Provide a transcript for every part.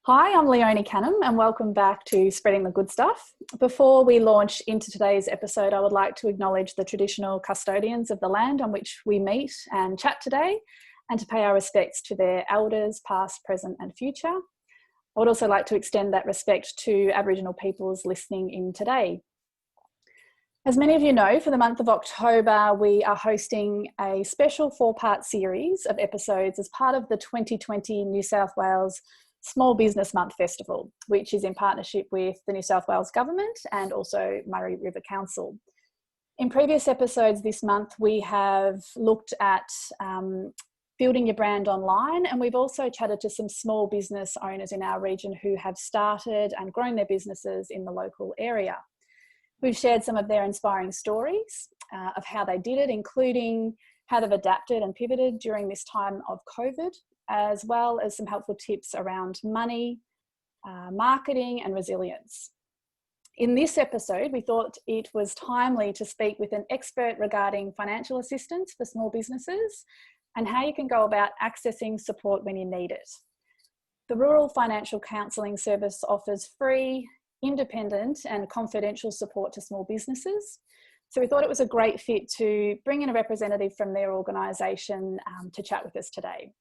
Hi, I'm Leonie Canham and welcome back to Spreading the Good Stuff. Before we launch into today's episode, I would like to acknowledge the traditional custodians of the land on which we meet and chat today, and to pay our respects to their elders, past, present and future. I would also like to extend that respect to Aboriginal peoples listening in today. As many of you know, for the month of October, we are hosting a special 4-part series of episodes as part of the 2020 New South Wales Small Business Month Festival, which is in partnership with the New South Wales Government and also Murray River Council. In previous episodes this month, we have looked at building your brand online, and we've also chatted to some small business owners in our region who have started and grown their businesses in the local area. We've shared some of their inspiring stories of how they did it, including how they've adapted and pivoted during this time of COVID, as well as some helpful tips around money, marketing and resilience. In this episode, we thought it was timely to speak with an expert regarding financial assistance for small businesses and how you can go about accessing support when you need it. The Rural Financial Counselling Service offers free, independent and confidential support to small businesses. So we thought it was a great fit to bring in a representative from their organisation to chat with us today.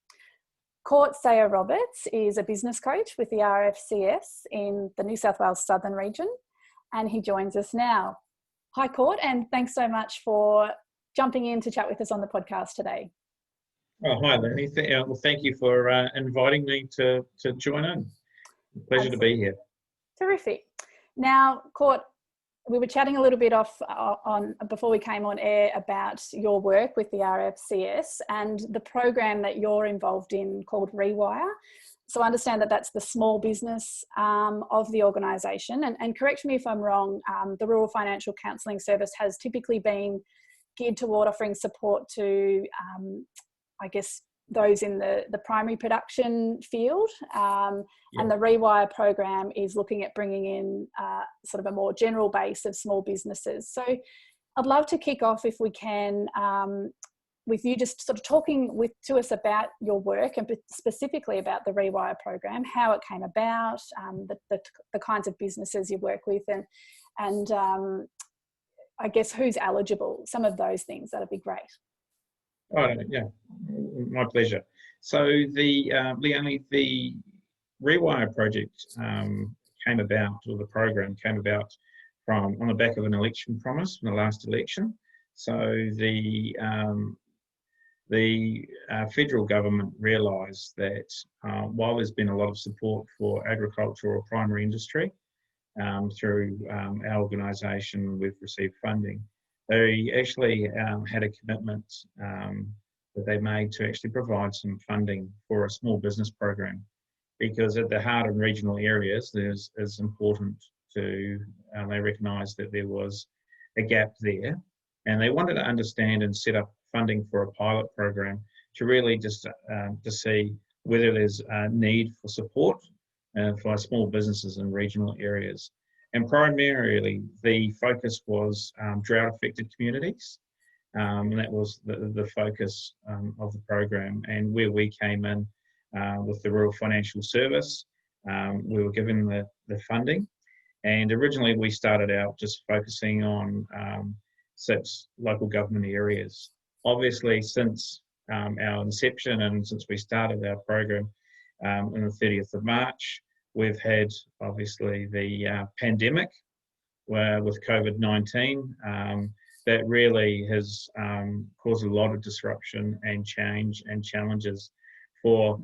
Court Sayer Roberts is a business coach with the RFCS in the New South Wales Southern region, and he joins us now. Hi Court, and thanks so much for jumping in to chat with us on the podcast today. Oh, hi Lenny. Well, thank you for inviting me to join in. Pleasure to be here. Terrific. Now, Court, we were chatting a little bit before we came on air about your work with the RFCS and the program that you're involved in called Rewire. So I understand that that's the small business of the organisation. And correct me if I'm wrong, the Rural Financial Counselling Service has typically been geared toward offering support to, I guess, those in the primary production field. And the Rewire program is looking at bringing in sort of a more general base of small businesses. So I'd love to kick off, if we can, with you just sort of talking to us about your work and specifically about the Rewire program, how it came about, the kinds of businesses you work with, and I guess who's eligible, some of those things. That'd be great. Oh, yeah, my pleasure. So the Rewire project came about, or the program came about on the back of an election promise from the last election. So the federal government realised that while there's been a lot of support for agricultural primary industry through our organisation, we've received funding. They actually had a commitment that they made to actually provide some funding for a small business program, because at the heart of regional areas, it's important to, they recognised that there was a gap there, and they wanted to understand and set up funding for a pilot program to really just to see whether there's a need for support for small businesses in regional areas. And primarily, the focus was drought-affected communities, and that was the focus of the program. And where we came in with the Rural Financial Service, we were given the funding. And originally, we started out just focusing on 6 local government areas. Obviously, since our inception and since we started our program on the 30th of March, we've had, obviously, the pandemic with COVID-19 that really has caused a lot of disruption and change and challenges for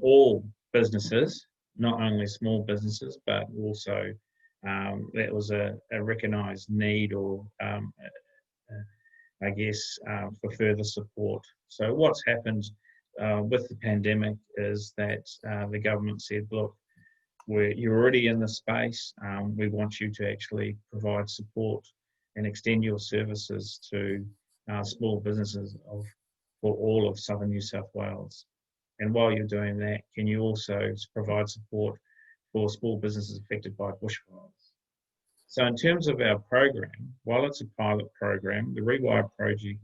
all businesses, not only small businesses, but also that was a recognised need, or I guess, for further support. So what's happened with the pandemic is that the government said, look, you're already in the space. We want you to actually provide support and extend your services to small businesses for all of southern New South Wales. And while you're doing that, can you also provide support for small businesses affected by bushfires? So in terms of our program, while it's a pilot program, the Rewire project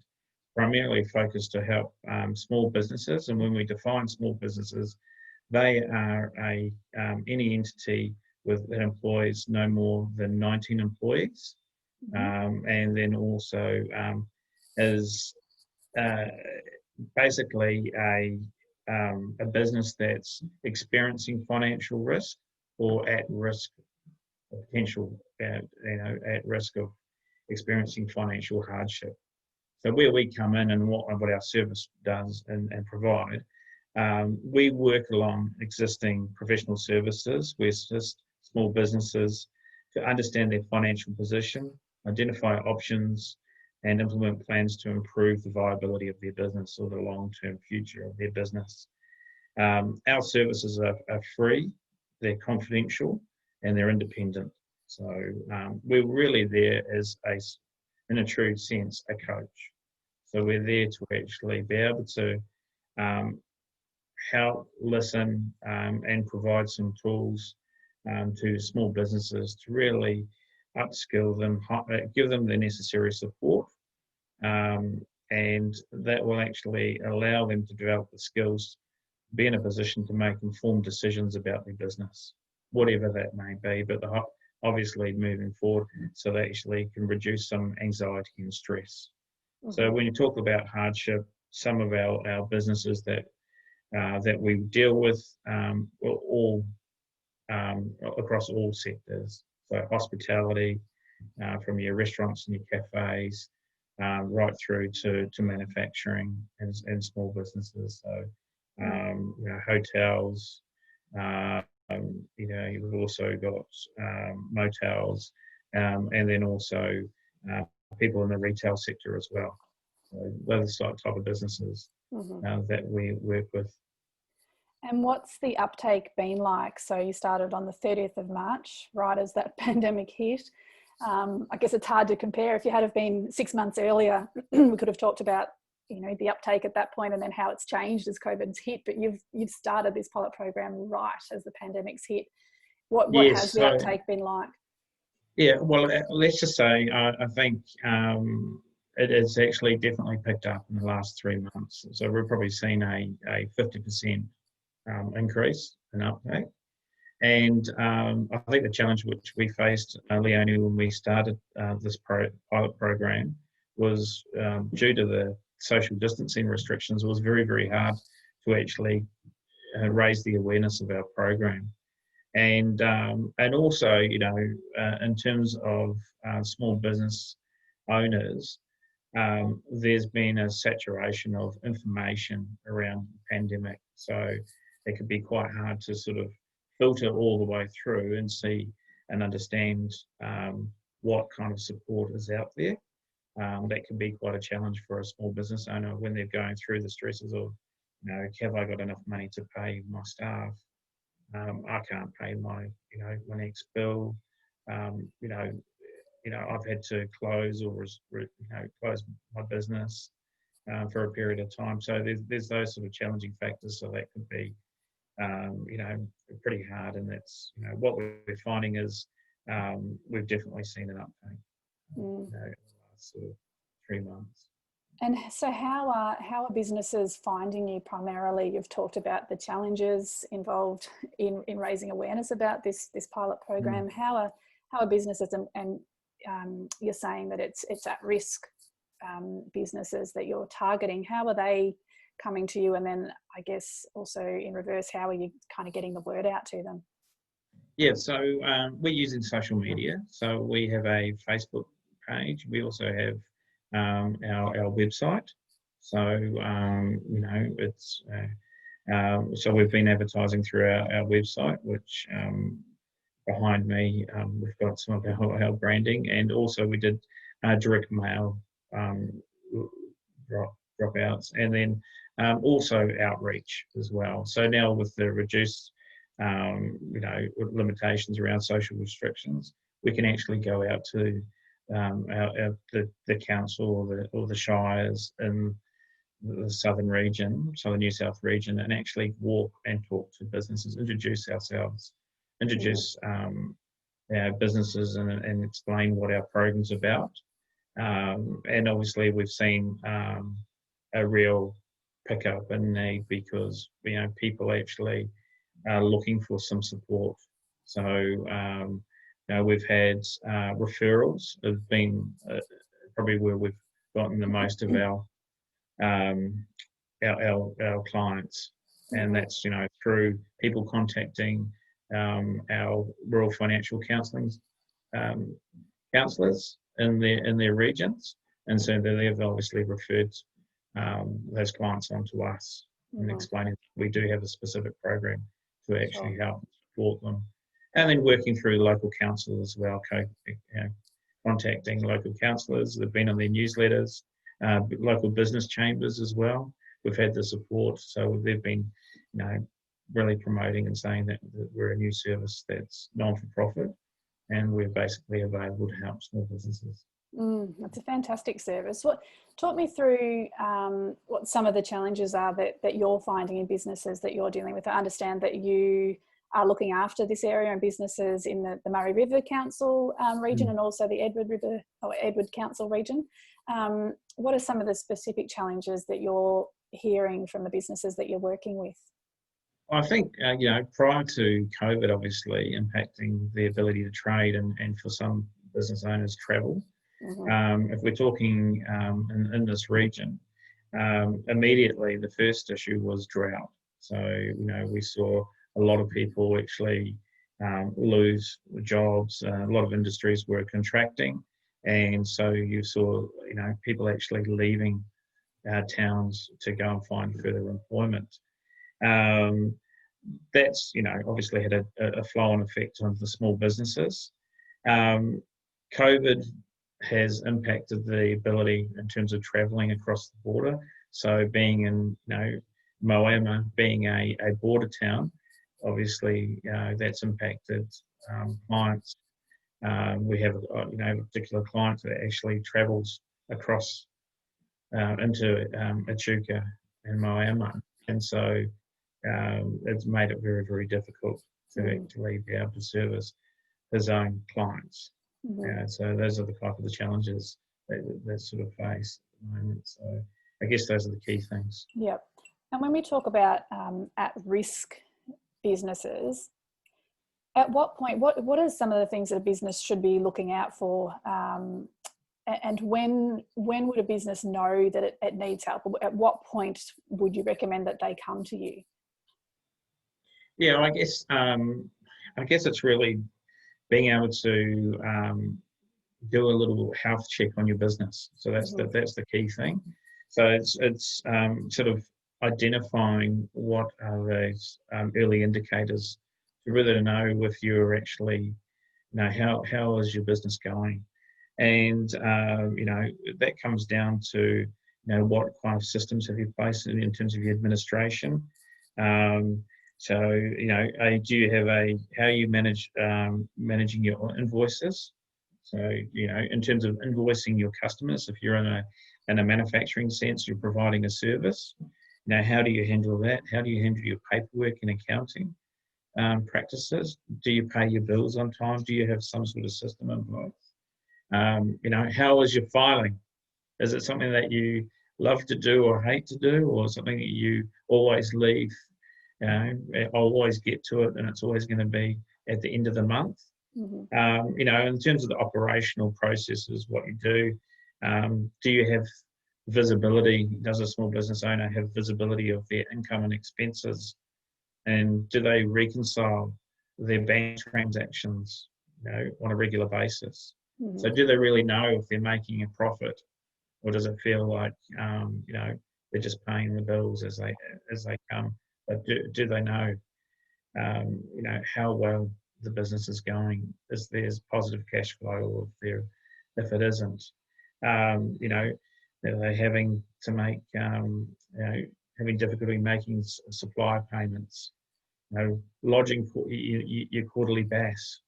primarily focused to help small businesses. And when we define small businesses, They are any entity that employs no more than 19 employees, and then also is basically a business that's experiencing financial risk or at risk, potential, at risk of experiencing financial hardship. So where we come in and what our service does and provide, we work along existing professional services. We assist small businesses to understand their financial position, identify options, and implement plans to improve the viability of their business or the long-term future of their business. Our services are free, they're confidential, and they're independent. So we're really there as in a true sense, a coach. So we're there to actually be able to help, listen, and provide some tools to small businesses to really upskill them, give them the necessary support, and that will actually allow them to develop the skills, be in a position to make informed decisions about their business, whatever that may be, but obviously moving forward so they actually can reduce some anxiety and stress. So when you talk about hardship, some of our businesses that we deal with all across all sectors. So hospitality, from your restaurants and your cafes, right through to manufacturing and small businesses. So hotels. You've also got motels, and then also people in the retail sector as well. So those type of businesses that we work with. And what's the uptake been like? So you started on the 30th of March, right as that pandemic hit. I guess it's hard to compare. If you had have been 6 months earlier, we could have talked about the uptake at that point and then how it's changed as COVID's hit. But you've started this pilot program right as the pandemic's hit. What has the uptake been like? Yeah, well, let's just say I think it has actually definitely picked up in the last 3 months. So we've probably seen a 50% increase in uptake. And I think the challenge which we faced, Leonie, when we started this pilot program was due to the social distancing restrictions, it was very, very hard to actually raise the awareness of our program. And also, in terms of small business owners, there's been a saturation of information around the pandemic. So it could be quite hard to sort of filter all the way through and see and understand what kind of support is out there. That can be quite a challenge for a small business owner when they're going through the stresses of, have I got enough money to pay my staff? I can't pay my next bill. I've had to close or close my business for a period of time. So there's those sort of challenging factors. So that could be pretty hard. And that's what we're finding is we've definitely seen an uptake in the last sort of 3 months. And so how are businesses finding you primarily? You've talked about the challenges involved in raising awareness about this pilot program. How are businesses, and you're saying that it's at risk businesses that you're targeting, how are they coming to you? And then I guess also in reverse, how are you kind of getting the word out to them? Yeah, so we're using social media. So we have a Facebook page. We also have our website. So it's so we've been advertising through our website, which behind me we've got some of our branding, and also we did direct mail dropouts, and then also outreach as well. So now with the reduced limitations around social restrictions, we can actually go out to the council or the shires in the southern New South region, and actually walk and talk to businesses, introduce ourselves, introduce our businesses, and explain what our program's about. And obviously we've seen a real pickup in need because people actually are looking for some support. So, we've had referrals have been probably where we've gotten the most of um, our clients, and that's through people contacting our rural financial counselling um, counsellors in their regions, and so they've obviously referred those clients onto us and explaining we do have a specific program to actually help support them, and then working through local council as well, contacting local councillors. They've been on their newsletters, local business chambers as well. We've had the support, so they've been, really promoting and saying that we're a new service that's non-for-profit, and we're basically available to help small businesses. That's a fantastic service. Talk me through what some of the challenges are that you're finding in businesses that you're dealing with. I understand that you are looking after this area and businesses in the Murray River Council region and also the Edward Council region. What are some of the specific challenges that you're hearing from the businesses that you're working with? I think, prior to COVID obviously impacting the ability to trade and for some business owners travel, if we're talking in this region, immediately the first issue was drought. So, we saw a lot of people actually lose jobs. A lot of industries were contracting. And so you saw, people actually leaving towns to go and find further employment. That's, obviously had a flow-on effect on the small businesses. COVID has impacted the ability in terms of travelling across the border. So being in, Moama, being a border town, obviously that's impacted clients. We have, a particular client that actually travels across into Echuca and Moama, and so it's made it very, very difficult to actually be able to service his own clients. So those are the type of the challenges that sort of face at the moment. So I guess those are the key things. Yep. And when we talk about at-risk businesses, at what point, what are some of the things that a business should be looking out for? And when would a business know that it needs help? At what point would you recommend that they come to you? Yeah, I guess it's really being able to do a little health check on your business. So that's the key thing. So it's sort of identifying what are those early indicators to really know if you're actually, how is your business going, and that comes down to what kind of systems have you placed in terms of your administration. So, do you have how you managing your invoices? So, in terms of invoicing your customers, if you're in a manufacturing sense, you're providing a service, how do you handle that? How do you handle your paperwork and accounting practices? Do you pay your bills on time? Do you have some sort of system in place? How is your filing? Is it something that you love to do or hate to do, or something that you always leave? I'll always get to it, and it's always going to be at the end of the month. In terms of the operational processes, what you do you have visibility? Does a small business owner have visibility of their income and expenses? And do they reconcile their bank transactions, on a regular basis? So do they really know if they're making a profit, or does it feel like, they're just paying the bills as they come? But do they know, how well the business is going? Is there's positive cash flow, or if it isn't, are they having to make, having difficulty making supply payments? Lodging your quarterly BAS.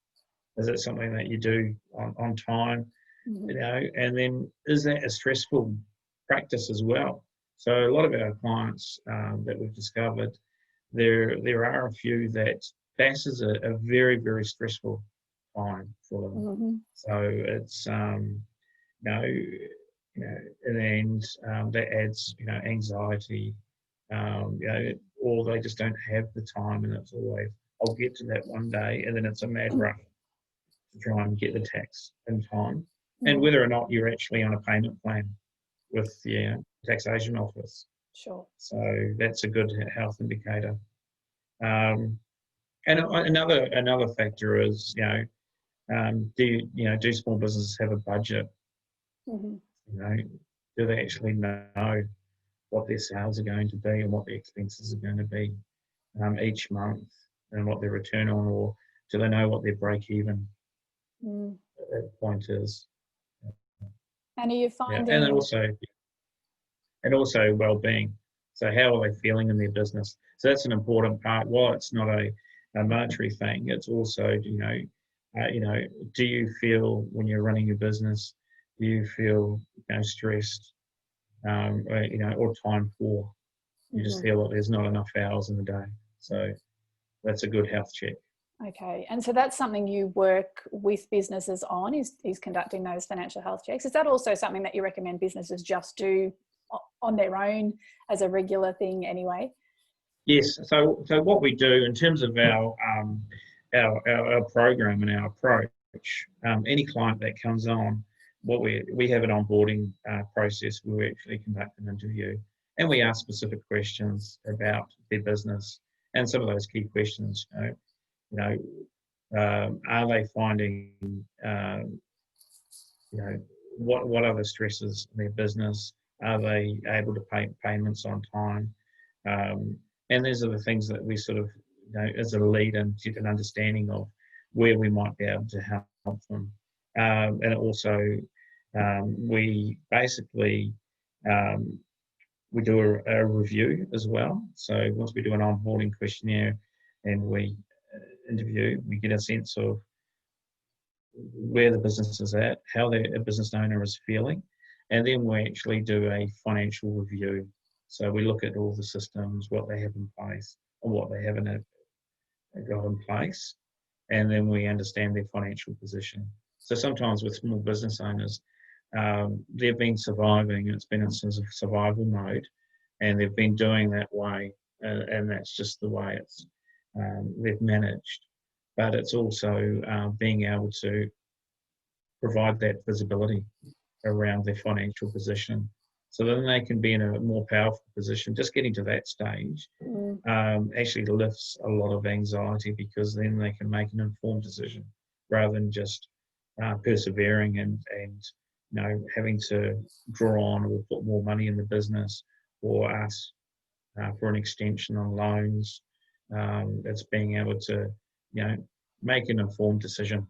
Is it something that you do on time? And then is that a stressful practice as well? So a lot of our clients that we've discovered, there are a few that BAS is a very, very stressful time for them. So it's and that adds anxiety, or they just don't have the time, and it's always, I'll get to that one day, and then it's a mad rush to try and get the tax in time. And whether or not you're actually on a payment plan with the taxation office. Sure. So that's a good health indicator. And another factor is, do small businesses have a budget? Do they actually know what their sales are going to be and what their expenses are going to be each month, and what their return on, or do they know what their break even point is? And are you finding? And also well-being. So how are they feeling in their business? So that's an important part. While it's not a monetary thing, it's also, do you feel when you're running your business, do you feel stressed, or time poor? You just feel that there's not enough hours in the day. So that's a good health check. Okay, and so that's something you work with businesses on, is conducting those financial health checks. Is that also something that you recommend businesses just do on their own as a regular thing anyway? Yes. So what we do in terms of our program and our approach, any client that comes on, we have an onboarding process where we actually conduct an interview, and we ask specific questions about their business. And some of those key questions, are they finding, what are the stresses in their business? Are they able to pay payments on time? And these are the things that we sort of, as a lead and get an understanding of where we might be able to help them. And also, we basically, we do a review as well. So once we do an onboarding questionnaire and we interview, we get a sense of where the business is at, how the business owner is feeling, and then we actually do a financial review. So we look at all the systems, what they have in place, and what they haven't got in place, and then we understand their financial position. So sometimes with small business owners, they've been surviving, it's been in sort of survival mode, and they've been doing that way, and that's just the way it's they've managed. But it's also being able to provide that visibility around their financial position, so then they can be in a more powerful position. Just getting to that stage actually lifts a lot of anxiety, because then they can make an informed decision rather than just persevering and having to draw on or put more money in the business, or ask for an extension on loans. It's being able to make an informed decision,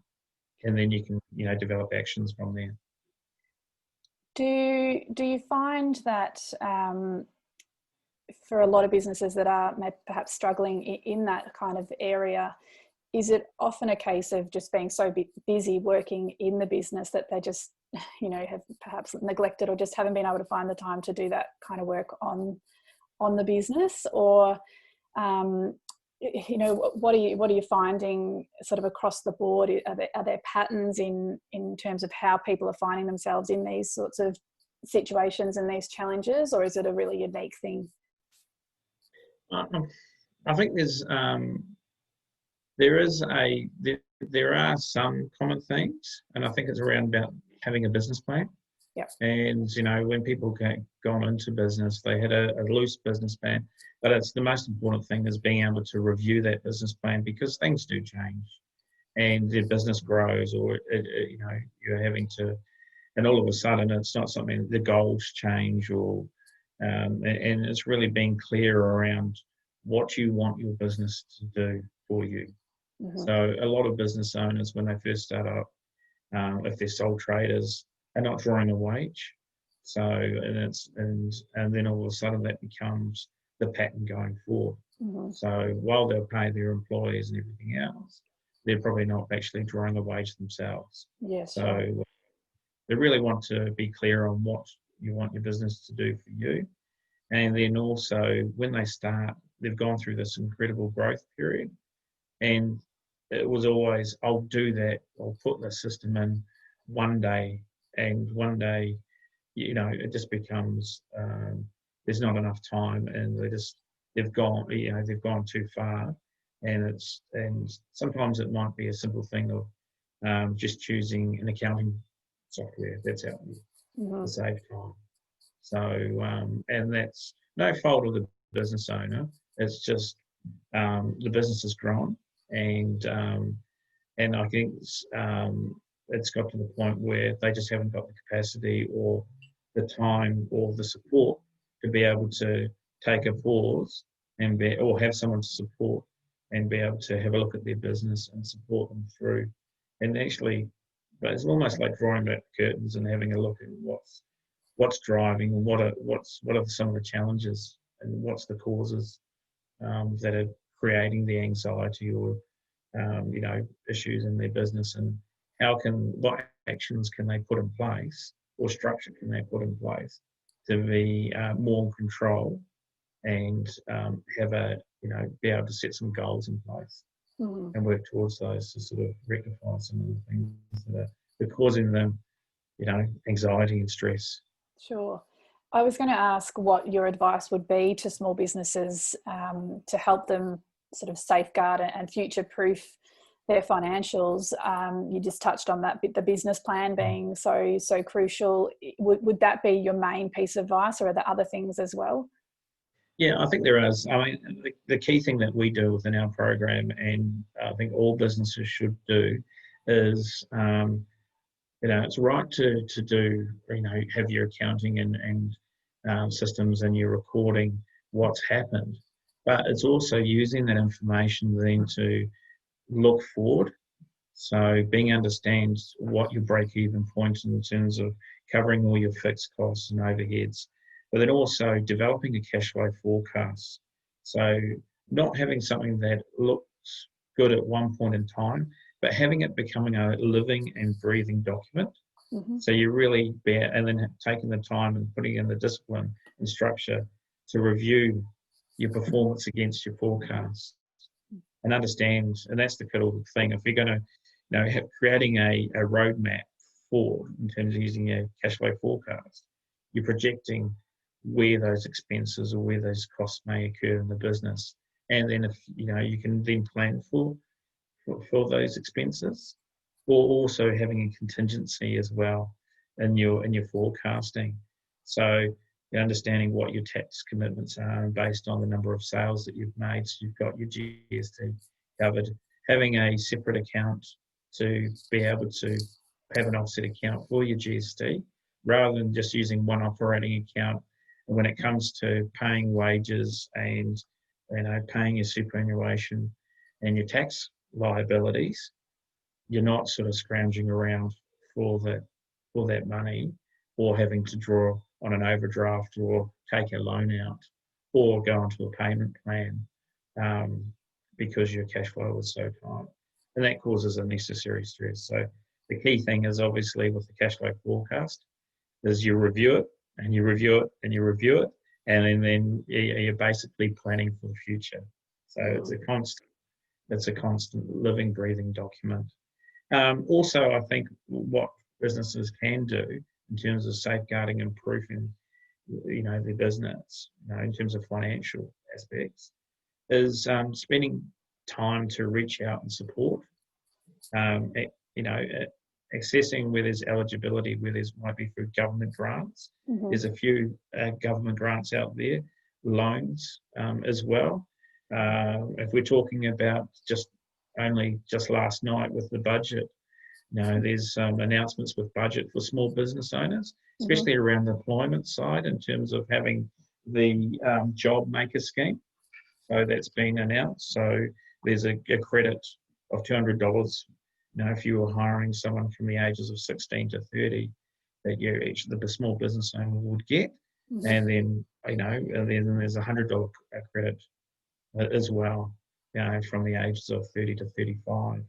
and then you can develop actions from there. Do you find that for a lot of businesses that are perhaps struggling in that kind of area, is it often a case of just being so busy working in the business that they just have perhaps neglected, or just haven't been able to find the time to do that kind of work on the business? Or what are you finding sort of across the board? Are there patterns in terms of how people are finding themselves in these sorts of situations and these challenges, or is it a really unique thing? I think there are some common themes, and I think it's around about having a business plan. Yep. And when people gone into business, they had a loose business plan, but it's the most important thing is being able to review that business plan, because things do change, and their business grows, or you're having to, and all of a sudden it's not something, the goals change, or and it's really being clear around what you want your business to do for you. So a lot of business owners, when they first start up, if they're sole traders, are not drawing a wage. So and then all of a sudden that becomes the pattern going forward. So while they'll pay their employees and everything else, they're probably not actually drawing a wage themselves. Yes. So they really want to be clear on what you want your business to do for you. And then also when they start, they've gone through this incredible growth period, and it was always, I'll do that, I'll put the system in one day, and one day, it just becomes there's not enough time, and they've gone too far, and sometimes it might be a simple thing of just choosing an accounting software that's out there to save time. So and that's no fault of the business owner. It's just the business has grown, and I think it's got to the point where they just haven't got the capacity or the time or the support to be able to take a pause or have someone to support and be able to have a look at their business and support them through. And actually, but it's almost like drawing back the curtains and having a look at what's driving and what are some of the challenges and what's the causes that are creating the anxiety or issues in their business, and what actions can they put in place or structure can they put in place to be more in control and be able to set some goals in place and work towards those to sort of rectify some of the things that are causing them, anxiety and stress. Sure. I was going to ask what your advice would be to small businesses to help them sort of safeguard and future-proof their financials. You just touched on that bit, the business plan being so crucial. Would that be your main piece of advice, or are there other things as well? Yeah, I think there is. I mean, the key thing that we do within our program, and I think all businesses should do, is it's right to do, have your accounting and systems and your recording what's happened, but it's also using that information then to look forward. So understand what your break-even point in terms of covering all your fixed costs and overheads, but then also developing a cash flow forecast. So not having something that looks good at one point in time, but having it becoming a living and breathing document. So you really and then taking the time and putting in the discipline and structure to review your performance against your forecast and understand. And that's the critical thing. If you're going to, creating a roadmap in terms of using a cash flow forecast, you're projecting where those expenses or where those costs may occur in the business. And then if, you can then plan for those expenses, or also having a contingency as well in your forecasting. So you're understanding what your tax commitments are based on the number of sales that you've made. So you've got your GST covered, having a separate account to be able to have an offset account for your GST, rather than just using one operating account. And when it comes to paying wages and paying your superannuation and your tax liabilities, you're not sort of scrounging around for that money, or having to draw on an overdraft or take a loan out or go onto a payment plan because your cash flow is so tight. And that causes unnecessary stress. So the key thing is, obviously, with the cash flow forecast, is you review it and you review it and you review it, and then you're basically planning for the future. So it's a constant living, breathing document. Also, I think what businesses can do in terms of safeguarding and proofing, their business, in terms of financial aspects, is spending time to reach out and support. Accessing where there's eligibility, where there's might be through government grants. There's a few government grants out there, loans as well. If we're talking about just last night with the budget, there's announcements with budget for small business owners, especially around the employment side, in terms of having the job maker scheme. So that's been announced. So there's a credit of $200. If you were hiring someone from the ages of 16 to 30, that the small business owner would get, and then and then there's $100 credit as well, from the ages of 30 to 35.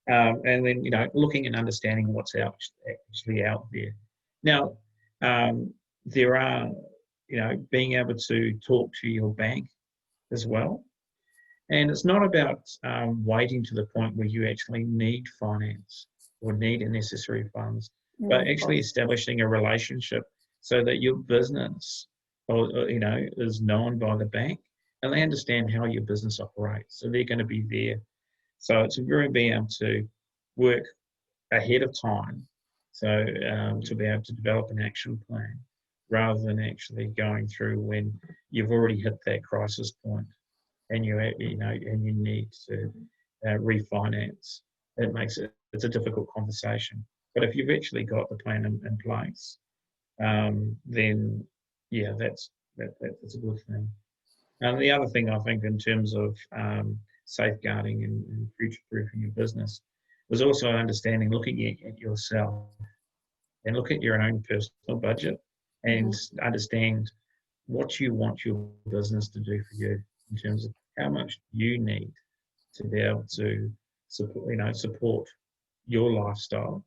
And then, looking and understanding what's actually out there. Now, there are, being able to talk to your bank as well. And it's not about waiting to the point where you actually need finance or need necessary funds, but actually establishing a relationship so that your business, is known by the bank, and they understand how your business operates. So they're going to be there. So it's very being able to work ahead of time, so to be able to develop an action plan rather than actually going through when you've already hit that crisis point and and you need to refinance. It's a difficult conversation. But if you've actually got the plan in place, then yeah, that's a good thing. And the other thing I think in terms of safeguarding and future-proofing your business was also understanding, looking at yourself and look at your own personal budget and understand what you want your business to do for you in terms of how much you need to be able to support your lifestyle,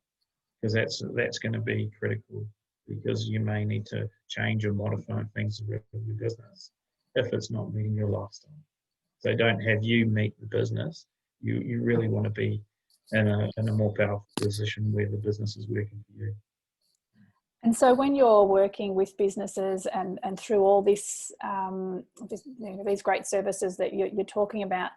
because that's going to be critical, because you may need to change or modify things around your business if it's not meeting your lifestyle. So don't have you meet the business. You really want to be in a more powerful position where the business is working for you. And so when you're working with businesses and through all these great services that you're talking about,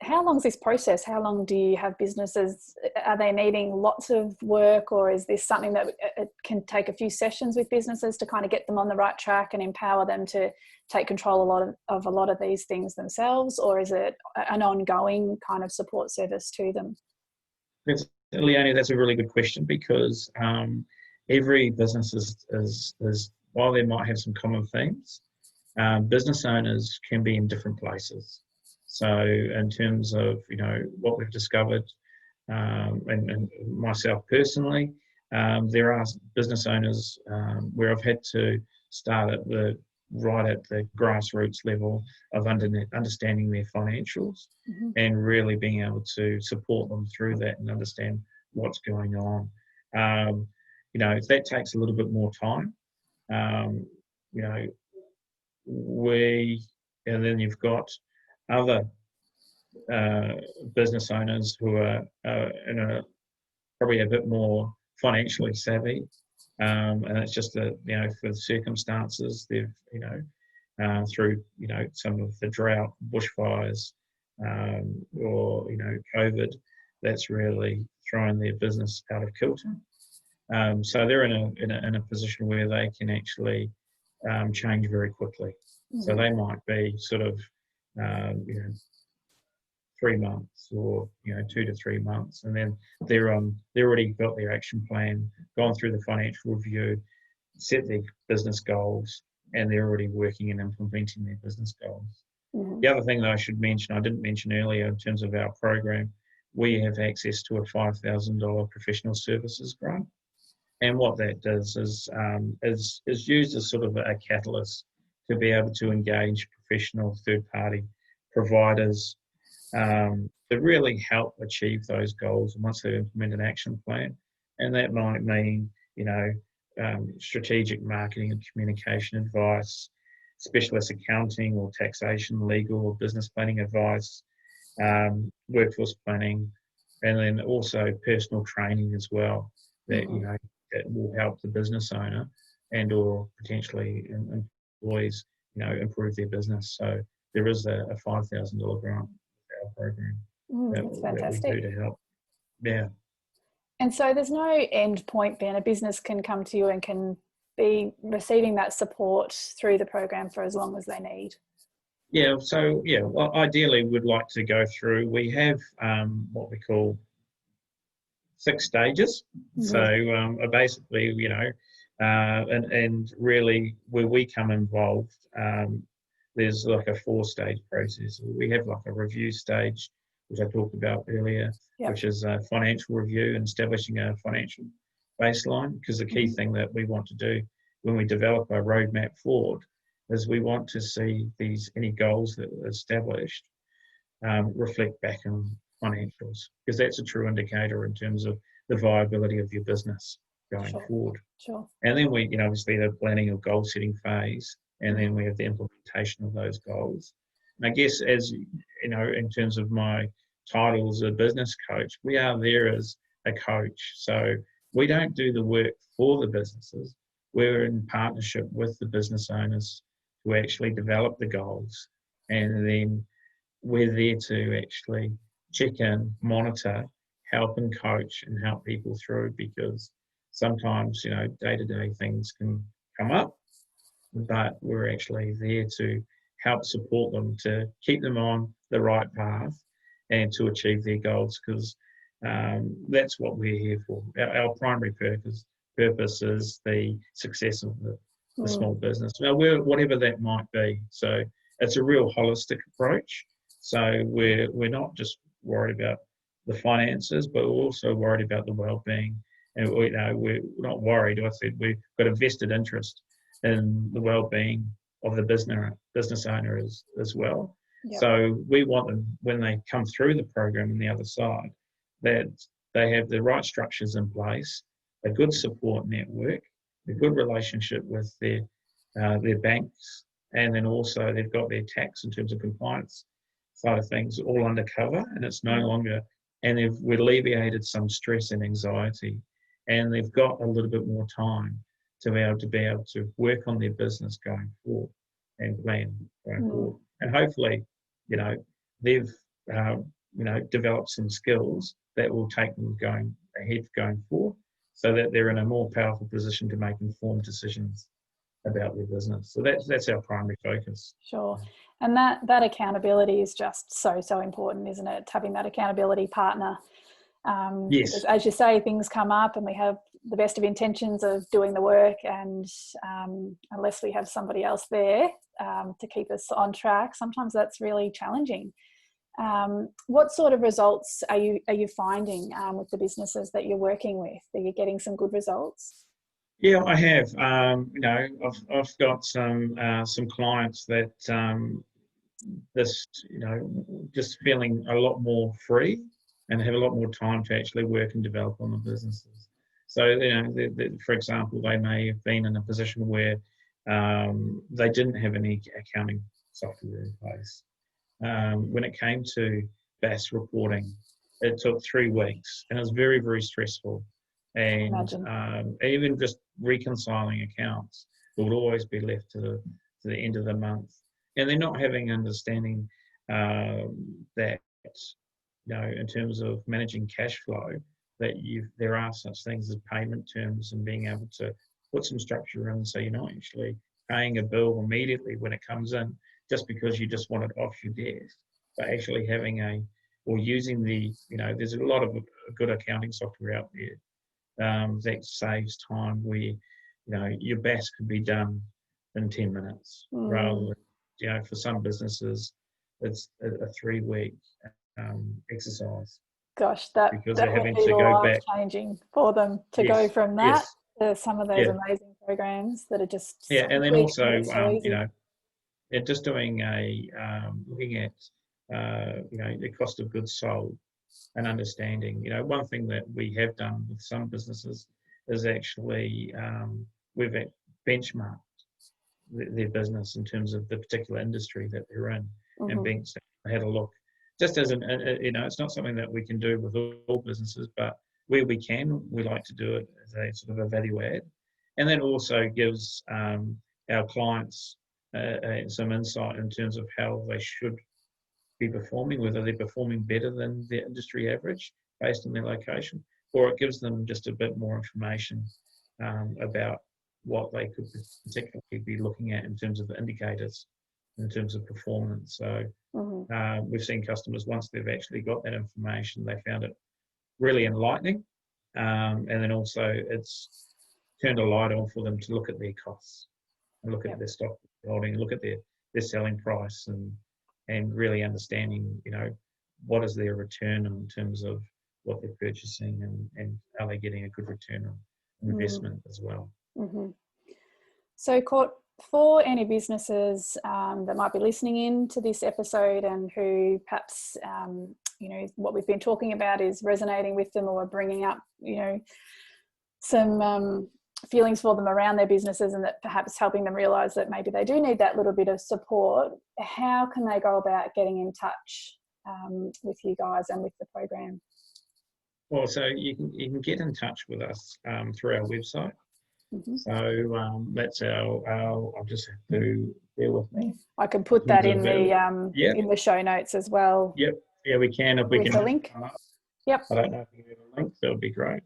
how long is this process? How long do you have businesses? Are they needing lots of work, or is this something that it can take a few sessions with businesses to kind of get them on the right track and empower them to take control of a lot of these things themselves, or is it an ongoing kind of support service to them? Leonie, that's a really good question, because every business is while they might have some common themes, business owners can be in different places. So in terms of, what we've discovered, and myself personally, there are business owners where I've had to start right at the grassroots level of understanding their financials and really being able to support them through that and understand what's going on. That takes a little bit more time. And then you've got other business owners who are probably a bit more financially savvy, and it's just that for the circumstances they've through some of the drought, bushfires, or COVID, that's really throwing their business out of kilter. So they're in a position where they can actually change very quickly. So they might be sort of 3 months or 2 to 3 months, and then they're already got their action plan, gone through the financial review, set their business goals, and they're already working and implementing their business goals. The other thing that I should mention, I didn't mention earlier, in terms of our program, we have access to a $5,000 professional services grant. And what that does is used as sort of a catalyst to be able to engage professional third-party providers to really help achieve those goals once they implement an action plan. And that might mean, strategic marketing and communication advice, specialist accounting or taxation, legal or business planning advice, workforce planning, and then also personal training as well, that that will help the business owner and or potentially employees improve their business. So there is a $5,000 grant for our program that we do to help. Yeah. And so there's no end point, Ben. A business can come to you and can be receiving that support through the program for as long as they need. Yeah, so well, ideally we'd like to go through, we have what we call 6 stages. So basically, and really where we come involved, there's like a 4-stage process. We have like a review stage, which I talked about earlier, which is a financial review and establishing a financial baseline, because the key thing that we want to do when we develop a roadmap forward is we want to see any goals that are established reflect back in financials, because that's a true indicator in terms of the viability of your business going forward. Sure. And then we, obviously the planning or goal setting phase, and then we have the implementation of those goals. And I guess, as in terms of my title as a business coach, we are there as a coach. So we don't do the work for the businesses. we're in partnership with the business owners to actually develop the goals, and then we're there to actually check in, monitor, help and coach and help people through, because sometimes, day-to-day things can come up, but we're actually there to help support them, to keep them on the right path and to achieve their goals, because that's what we're here for. Our primary purpose is the success of the small business, whatever that might be. So it's a real holistic approach. So we're not just worried about the finances, but we're also worried about the well-being. And we're not worried. I said we've got a vested interest in the well-being of the business owner as well. Yep. So we want them, when they come through the program on the other side, that they have the right structures in place, a good support network, a good relationship with their banks, and then also they've got their tax in terms of compliance side of things all under cover, and it's no longer, and we've alleviated some stress and anxiety, and they've got a little bit more time to be able to work on their business going forward and plan going forward. And hopefully, they've developed some skills that will take them going forward, so that they're in a more powerful position to make informed decisions about their business. So that's our primary focus. Sure. And that accountability is just so important, isn't it? Having that accountability partner. Yes. Because as you say, things come up and we have the best of intentions of doing the work, and unless we have somebody else there to keep us on track, sometimes that's really challenging. What sort of results are you finding with the businesses that you're working with? Are you getting some good results? Yeah, I have. I've got some clients that just feeling a lot more free and have a lot more time to actually work and develop on the businesses. So, for example, they may have been in a position where they didn't have any accounting software in place. When it came to BAS reporting, it took 3 weeks, and it was very, very stressful. And even just reconciling accounts would always be left to the end of the month. And they're not having understanding that, in terms of managing cash flow, that there are such things as payment terms, and being able to put some structure in, so you're not actually paying a bill immediately when it comes in, just because you just want it off your desk, but actually having using there's a lot of good accounting software out there that saves time, where your BAS could be done in 10 minutes rather than, for some businesses it's a 3-week exercise. Gosh, that because they're having to go back, changing for them to go from that to some of those amazing programs that are just and then also just doing looking at the cost of goods sold and understanding. One thing that we have done with some businesses is actually we've benchmarked their business in terms of the particular industry that they're in, and had a look. Just as it's not something that we can do with all businesses, but where we can, we like to do it as a sort of a value add, and that also gives our clients some insight in terms of how they should be performing, whether they're performing better than the industry average based on their location, or it gives them just a bit more information about what they could particularly be looking at in terms of the indicators, in terms of performance. So we've seen customers, once they've actually got that information, they found it really enlightening, and then also it's turned a light on for them to look at their costs and look at their stock holding, look at their selling price, and really understanding, what is their return in terms of what they're purchasing, and are they getting a good return on investment as well. So, Court, for any businesses that might be listening in to this episode and who perhaps, what we've been talking about is resonating with them, or bringing up, some feelings for them around their businesses, and that perhaps helping them realise that maybe they do need that little bit of support, how can they go about getting in touch with you guys and with the program? Well, so you can get in touch with us through our website. So that's I'll just have to bear with me. I can put that in the show notes as well. Yep. Yeah, we can if we with can. The link. Yep. I don't know if you have a link. That would be great.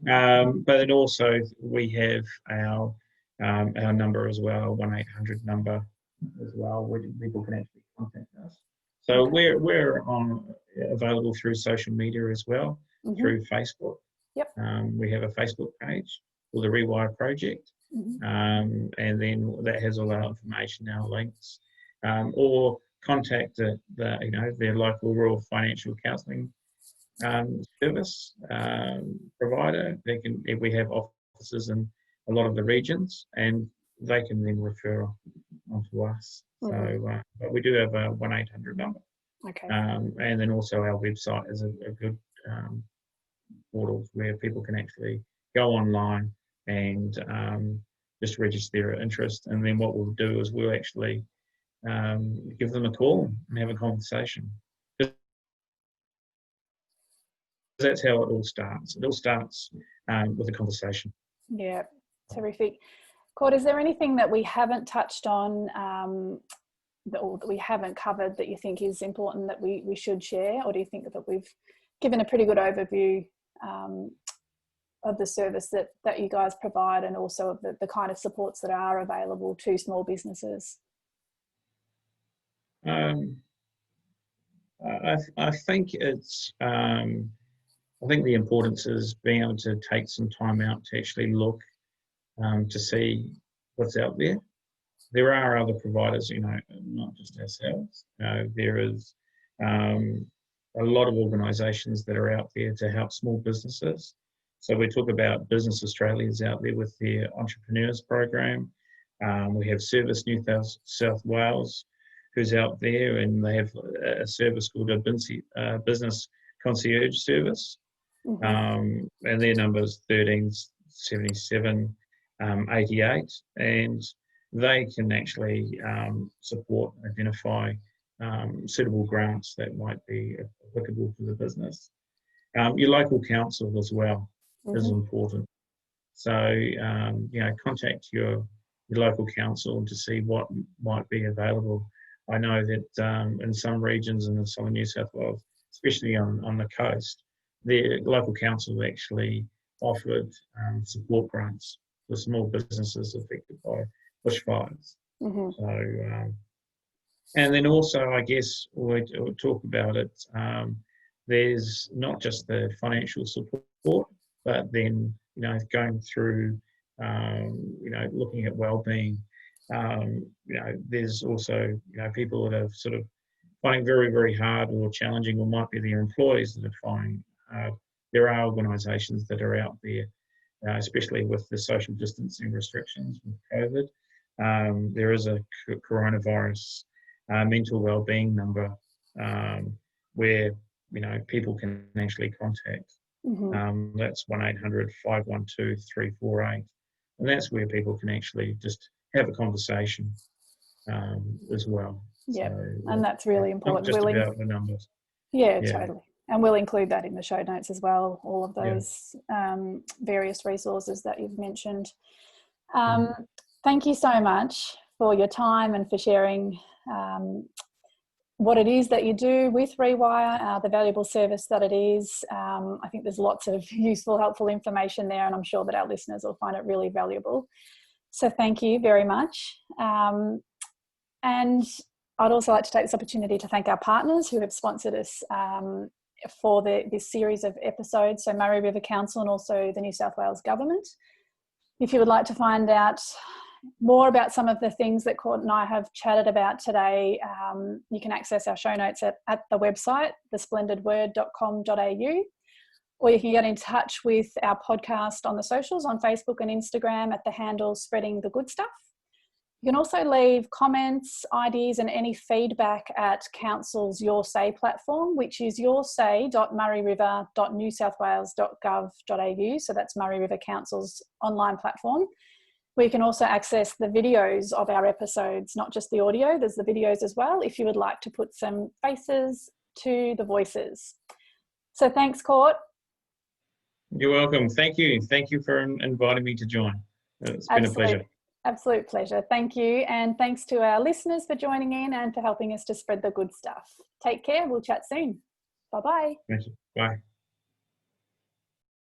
But then also we have our number as well, 1-800 number as well, where people can actually contact us. So we're available through social media as well, through Facebook. Yep. We have a Facebook page called the Rewire Project, and then that has all our information, our links, or contact their local rural financial counselling service provider. We have offices in a lot of the regions, and they can then refer on to us. So, but we do have a 1-800 number. Okay. And then also our website is a good portal where people can actually go online and just register their interest. And then what we'll do is we'll actually give them a call and have a conversation. That's how it all starts. It all starts with a conversation. Yeah, terrific. Cord, is there anything that we haven't touched on or that we haven't covered that you think is important that we should share? Or do you think that we've given a pretty good overview of the service that you guys provide, and also of the kind of supports that are available to small businesses? I think it's... I think the importance is being able to take some time out to actually look to see what's out there. There are other providers, not just ourselves. There is a lot of organisations that are out there to help small businesses. So we talk about Business Australia's out there with their Entrepreneurs Program. We have Service New South Wales, who's out there, and they have a service called a Business Concierge Service. And their number is 1377 88, and they can actually support and identify suitable grants that might be applicable to the business. Your local council as well is important. So contact your local council to see what might be available. I know that in some regions in southern New South Wales, especially on the coast, the local council actually offered support grants for small businesses affected by bushfires. So, and then also, I guess we'll talk about it. There's not just the financial support, but then going through, looking at well-being. There's also people that are sort of finding very, very hard or challenging, or might be their employees that are finding. There are organisations that are out there, especially with the social distancing restrictions with COVID. There is a coronavirus mental wellbeing number where people can actually contact. That's 1-800-512-348, and that's where people can actually just have a conversation as well. Yeah, so, and that's really important. Not just about the numbers. Yeah, totally. And we'll include that in the show notes as well, all of those various resources that you've mentioned. Thank you so much for your time and for sharing what it is that you do with Rewire, the valuable service that it is. I think there's lots of useful, helpful information there, and I'm sure that our listeners will find it really valuable. So thank you very much. And I'd also like to take this opportunity to thank our partners who have sponsored us for this series of episodes, so Murray River Council and also the New South Wales Government. If you would like to find out more about some of the things that Court and I have chatted about today, you can access our show notes at the website, thesplendidword.com.au, or you can get in touch with our podcast on the socials, on Facebook and Instagram at the handle Spreading the Good Stuff. You can also leave comments, ideas and any feedback at Council's Your Say platform, which is yoursay.murrayriver.newsouthwales.gov.au. So that's Murray River Council's online platform, where you can also access the videos of our episodes, not just the audio, there's the videos as well, if you would like to put some faces to the voices. So thanks, Court. You're welcome. Thank you. Thank you for inviting me to join. It's been a pleasure. Absolute pleasure. Thank you. And thanks to our listeners for joining in and for helping us to spread the good stuff. Take care. We'll chat soon. Bye-bye. Thank you. Bye.